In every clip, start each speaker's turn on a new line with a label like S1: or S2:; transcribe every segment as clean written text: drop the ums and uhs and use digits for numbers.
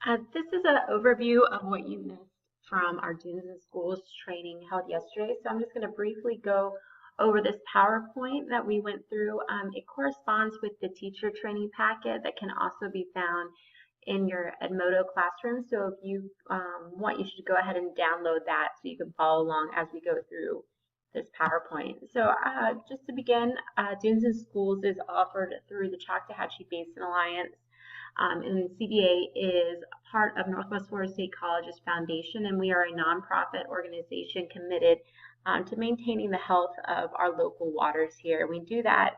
S1: This is an overview of what you missed from our Dunes and Schools training held yesterday. So I'm just going to briefly go over this PowerPoint that we went through. It corresponds with the teacher training packet that can also be found in your Edmodo classroom. So if you want, you should go ahead and download that so you can follow along as we go through this PowerPoint. So just to begin, Dunes and Schools is offered through the Choctawhatchee Basin Alliance. And CBA is part of Northwest Florida State College's foundation, and we are a nonprofit organization committed to maintaining the health of our local waters here. We do that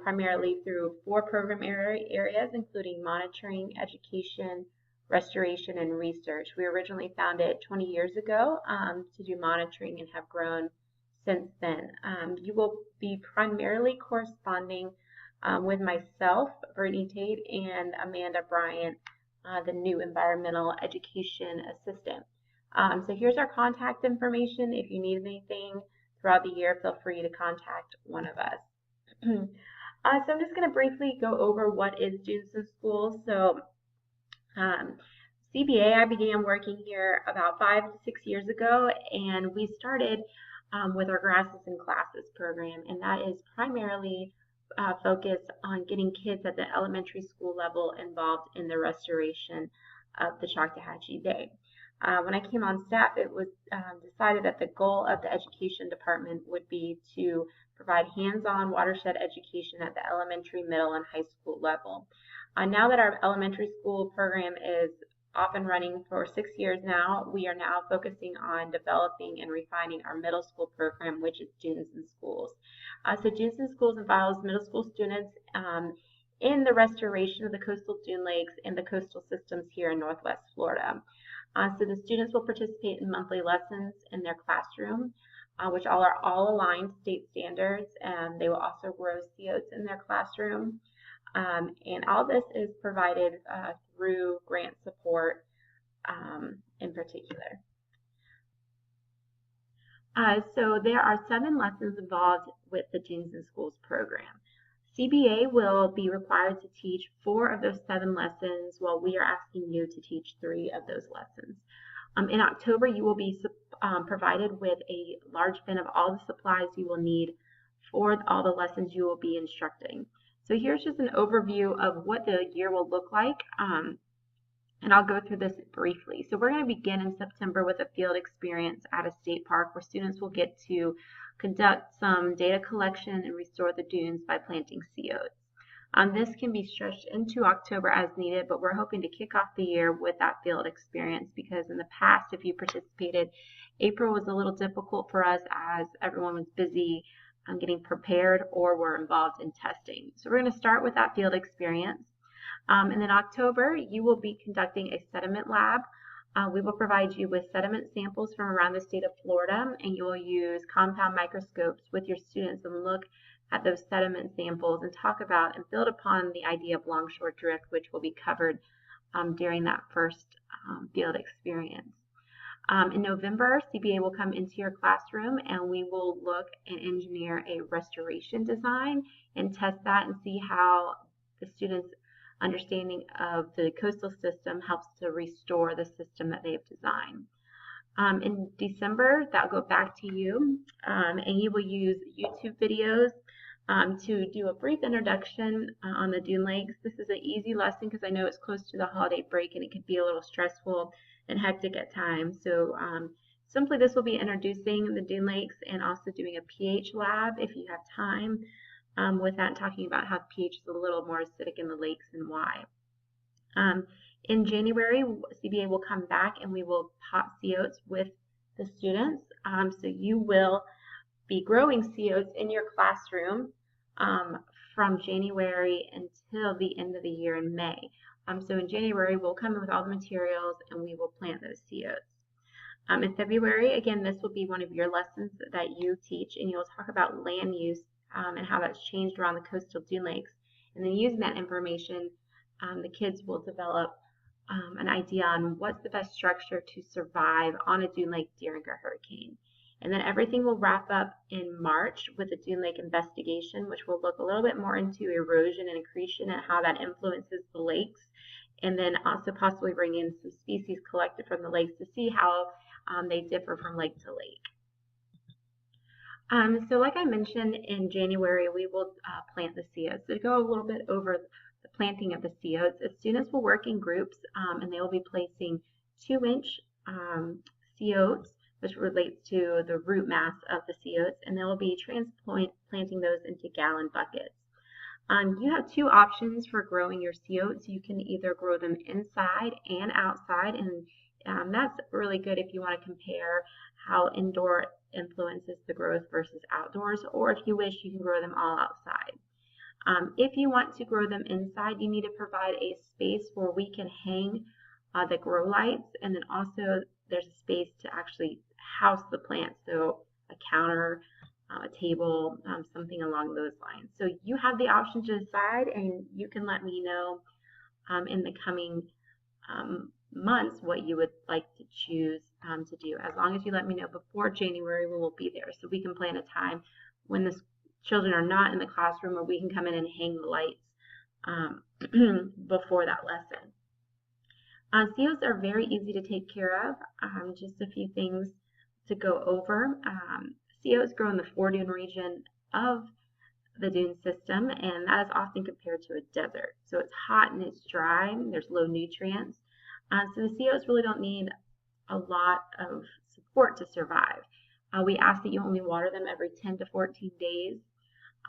S1: primarily through 4 program areas, including monitoring, education, restoration, and research. We originally founded 20 years ago to do monitoring and have grown since then. You will be primarily corresponding with myself, Brittany Tate, and Amanda Bryant, the new environmental education assistant. So here's our contact information. If you need anything throughout the year, feel free to contact one of us. So I'm just going to briefly go over what is Dunes and Schools. So CBA, I began working here about 5 to 6 years ago, and we started with our Grasses and Classes program, and that is primarily focused on getting kids at the elementary school level involved in the restoration of the Choctawhatchee Bay. When I came on staff, it was decided that the goal of the education department would be to provide hands-on watershed education at the elementary, middle, and high school level. Now that our elementary school program is off and running for 6 years now, we are now focusing on developing and refining our middle school program, which is Dunes and Schools. So Dunes and Schools involves middle school students in the restoration of the coastal dune lakes and the coastal systems here in Northwest Florida. So the students will participate in monthly lessons in their classroom, which are all aligned to state standards, and they will also grow sea oats in their classroom. And all this is provided through grant support in particular. So there are 7 lessons involved with the Dunes and Schools program. CBA will be required to teach 4 of those 7 lessons, while we are asking you to teach 3 of those lessons. In October, you will be provided with a large bin of all the supplies you will need for all the lessons you will be instructing. So here's just an overview of what the year will look like, and I'll go through this briefly. So we're going to begin in September with a field experience at a state park where students will get to conduct some data collection and restore the dunes by planting sea oats. This can be stretched into October as needed, but we're hoping to kick off the year with that field experience because in the past, if you participated, April was a little difficult for us as everyone was busy getting prepared or were involved in testing. So we're going to start with that field experience. And then October, you will be conducting a sediment lab. We will provide you with sediment samples from around the state of Florida, and you will use compound microscopes with your students and look at those sediment samples and talk about and build upon the idea of longshore drift, which will be covered during that first field experience. In November, CBA will come into your classroom and we will look and engineer a restoration design and test that and see how the students' understanding of the coastal system helps to restore the system that they've designed. In December, that'll go back to you, and you will use YouTube videos to do a brief introduction on the dune lakes. This is an easy lesson because I know it's close to the holiday break and it can be a little stressful and hectic at times. So simply this will be introducing the dune lakes and also doing a pH lab if you have time with that, talking about how pH is a little more acidic in the lakes and why. In January, CBA will come back and we will pot sea oats with the students. So you will be growing sea oats in your classroom from January until the end of the year in May. So in January, we'll come in with all the materials and we will plant those sea oats. In February, again, this will be one of your lessons that you teach, and you'll talk about land use and how that's changed around the coastal dune lakes. And then using that information, the kids will develop an idea on what's the best structure to survive on a dune lake during a hurricane. And then everything will wrap up in March with a dune lake investigation, which will look a little bit more into erosion and accretion and how that influences the lakes and then also possibly bring in some species collected from the lakes to see how they differ from lake to lake. So like I mentioned, in January, we will plant the CEOs. So to go a little bit over the planting of the CEOs, students will work in groups, and they will be placing 2-inch CEOs, which relates to the root mass of the CEOs, and they will be transplanting those into gallon buckets. You have 2 options for growing your CEOs. You can either grow them inside and outside, and that's really good if you want to compare how indoor influences the growth versus outdoors, or if you wish, you can grow them all outside. If you want to grow them inside, you need to provide a space where we can hang the grow lights, and then also there's a space to actually house the plants, so a counter, a table, something along those lines. So you have the option to decide, and you can let me know in the coming months what you would like to choose to do. As long as you let me know before January, we will be there, so we can plan a time when the children are not in the classroom, where we can come in and hang the lights before that lesson. CEOs are very easy to take care of. Just a few things to go over. CEOs grow in the foredune region of the dune system, and that is often compared to a desert. So it's hot and it's dry, and there's low nutrients. So the CEOs really don't need a lot of support to survive. We ask that you only water them every 10 to 14 days,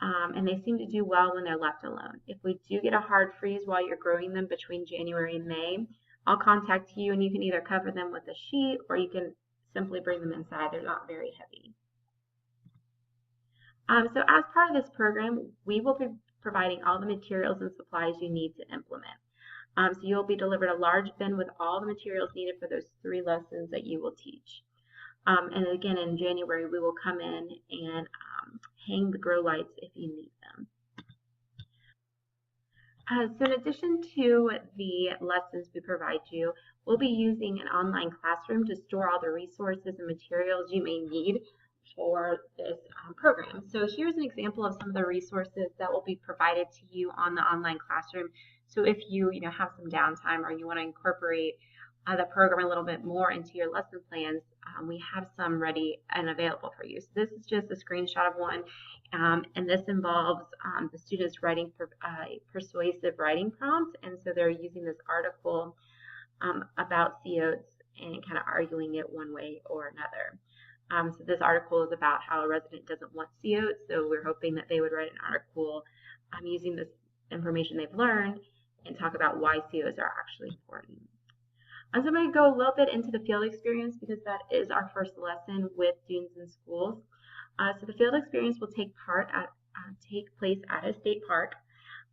S1: and they seem to do well when they're left alone. If we do get a hard freeze while you're growing them between January and May, I'll contact you, and you can either cover them with a sheet or you can simply bring them inside. They're not very heavy. So as part of this program, we will be providing all the materials and supplies you need to implement. So you'll be delivered a large bin with all the materials needed for those 3 lessons that you will teach. And again, in January, we will come in and hang the grow lights if you need them. So in addition to the lessons we provide you, we'll be using an online classroom to store all the resources and materials you may need for this program. So here's an example of some of the resources that will be provided to you on the online classroom. So if you have some downtime, or you want to incorporate the program a little bit more into your lesson plans, we have some ready and available for you. So this is just a screenshot of one, and this involves the students writing persuasive writing prompts, and so they're using this article about CEOs and kind of arguing it one way or another. So this article is about how a resident doesn't want CEOs, so we're hoping that they would write an article using this information they've learned and talk about why CEOs are actually important. So I'm going to go a little bit into the field experience, because that is our first lesson with Dunes in Schools. So the field experience will take place at a state park,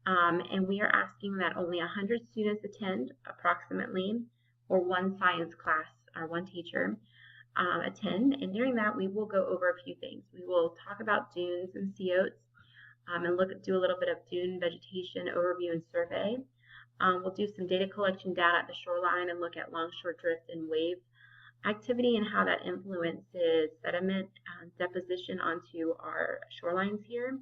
S1: and we are asking that only 100 students attend approximately, or 1 science class or 1 teacher attend. And during that, we will go over a few things. We will talk about dunes and CEOs, and do a little bit of dune vegetation overview and survey. We'll do some data collection data at the shoreline and look at longshore drift and wave activity and how that influences sediment deposition onto our shorelines here.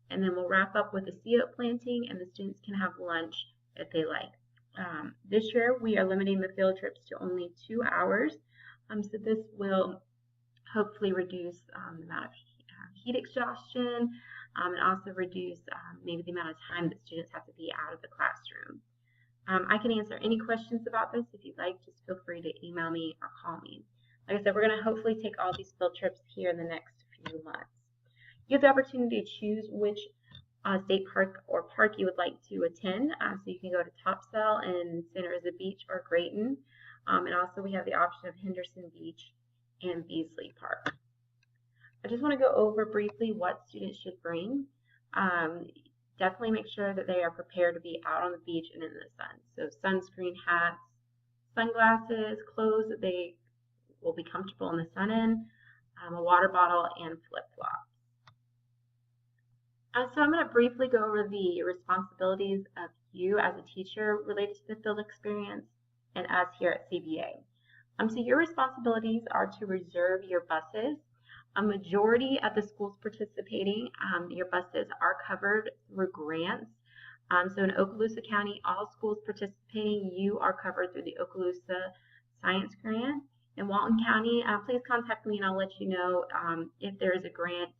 S1: And then we'll wrap up with a CEOs planting, and the students can have lunch if they like. This year, we are limiting the field trips to only 2 hours. So this will hopefully reduce the amount of heat exhaustion, and also reduce maybe the amount of time that students have to be out of the classroom. I can answer any questions about this. If you'd like, just feel free to email me or call me. Like I said, we're going to hopefully take all these field trips here in the next few months. You have the opportunity to choose which state park or park you would like to attend. So you can go to Topsail and Santa Rosa Beach or Grayton. And also we have the option of Henderson Beach and Beasley Park. I just want to go over briefly what students should bring. Definitely make sure that they are prepared to be out on the beach and in the sun. So sunscreen, hats, sunglasses, clothes that they will be comfortable in the sun in, a water bottle, and flip-flops. So I'm going to briefly go over the responsibilities of you as a teacher related to the field experience and us here at CBA. So your responsibilities are to reserve your buses. A majority of the schools participating, your buses are covered through grants. So in Okaloosa County, all schools participating, you are covered through the Okaloosa Science Grant. In Walton County, please contact me and I'll let you know if there is a grant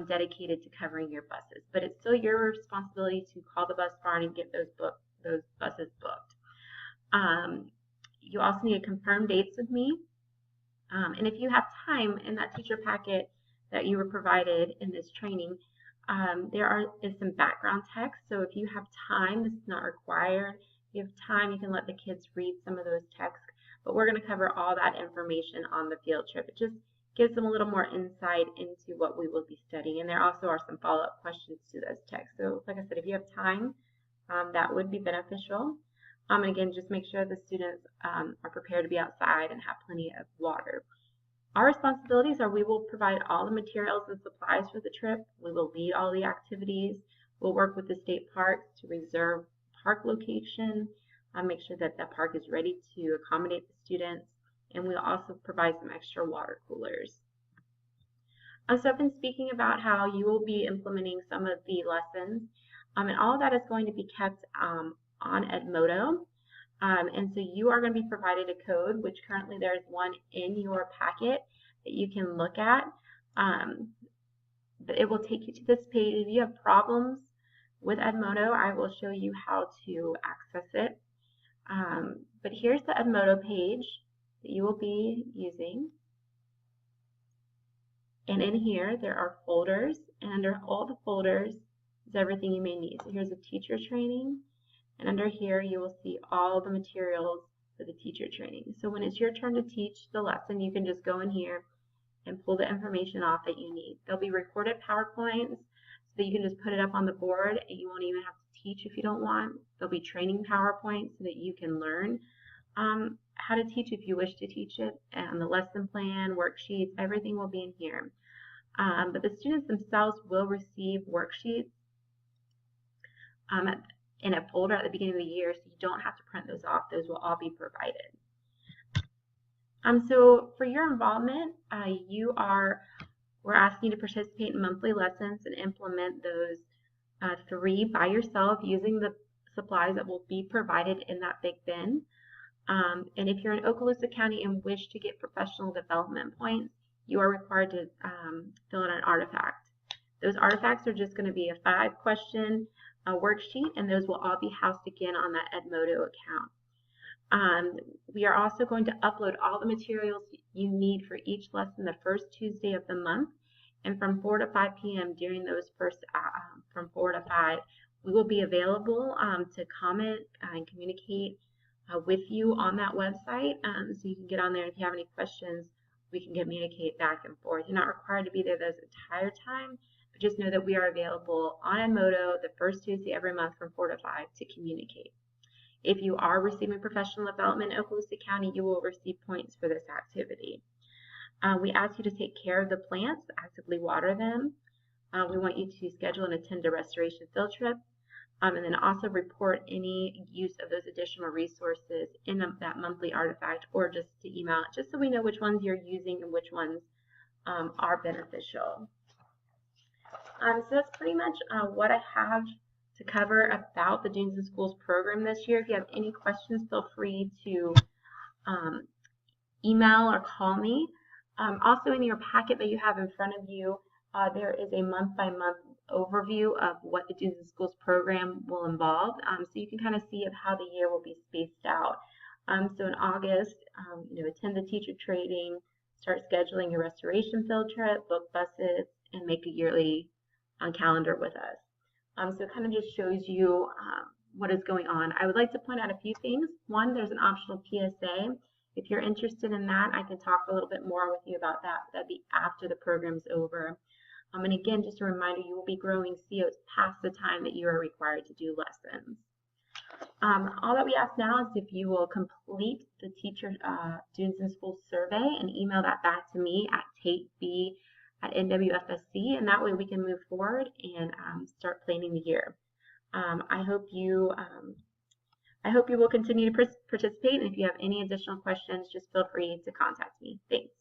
S1: dedicated to covering your buses. But it's still your responsibility to call the bus barn and get those buses booked. You also need to confirm dates with me. And if you have time in that teacher packet that you were provided in this training, there is some background text. So if you have time, this is not required. If you have time, you can let the kids read some of those texts. But we're going to cover all that information on the field trip. It just gives them a little more insight into what we will be studying. And there also are some follow-up questions to those texts. So like I said, if you have time, that would be beneficial. And again, just make sure the students are prepared to be outside and have plenty of water. Our responsibilities are we will provide all the materials and supplies for the trip. We will lead all the activities. We'll work with the state parks to reserve park location, make sure that the park is ready to accommodate the students, and we'll also provide some extra water coolers. So I've been speaking about how you will be implementing some of the lessons, and all of that is going to be kept on Edmodo. And so you are going to be provided a code, which currently there's one in your packet that you can look at. But it will take you to this page. If you have problems with Edmodo, I will show you how to access it. But here's the Edmodo page that you will be using. And in here, there are folders. And under all the folders is everything you may need. So here's a teacher training. And under here, you will see all the materials for the teacher training. So when it's your turn to teach the lesson, you can just go in here and pull the information off that you need. There'll be recorded PowerPoints so that you can just put it up on the board and you won't even have to teach if you don't want. There'll be training PowerPoints so that you can learn how to teach if you wish to teach it. And the lesson plan, worksheets, everything will be in here. But the students themselves will receive worksheets in a folder at the beginning of the year, so you don't have to print those off. Those will all be provided. So for your involvement, we're asking you to participate in monthly lessons and implement those 3 by yourself using the supplies that will be provided in that big bin. And if you're in Okaloosa County and wish to get professional development points, you are required to fill out an artifact. Those artifacts are just going to be a 5-question worksheet, and those will all be housed again on that Edmodo account. We are also going to upload all the materials you need for each lesson the first Tuesday of the month, and from 4 to 5 p.m. during those first, from 4 to 5, we will be available to comment and communicate with you on that website, so you can get on there. If you have any questions, we can communicate back and forth. You're not required to be there this entire time, but just know that we are available on Edmodo the first Tuesday every month from 4 to 5 to communicate. If you are receiving professional development in Okaloosa County, you will receive points for this activity. We ask you to take care of the plants, actively water them. We want you to schedule and attend a restoration field trip, and then also report any use of those additional resources in that monthly artifact, or just to email it, just so we know which ones you're using and which ones are beneficial. So that's pretty much what I have to cover about the Dunes in Schools program this year. If you have any questions, feel free to email or call me. Also in your packet that you have in front of you, there is a month-by-month overview of what the Dunes in Schools program will involve, so you can kind of see of how the year will be spaced out. So in August, attend the teacher training, start scheduling your restoration field trip, book buses, and make a yearly calendar with us. So it kind of just shows you what is going on. I would like to point out a few things. One, there's an optional PSA. If you're interested in that, I can talk a little bit more with you about that. That'd be after the program's over. And again, just a reminder, you will be growing COs past the time that you are required to do lessons. All that we ask now is if you will complete the teacher Dunes in Schools survey and email that back to me at tateb@nwfsc, and that way we can move forward and start planning the year. I hope you will continue to participate, and if you have any additional questions, just feel free to contact me. Thanks.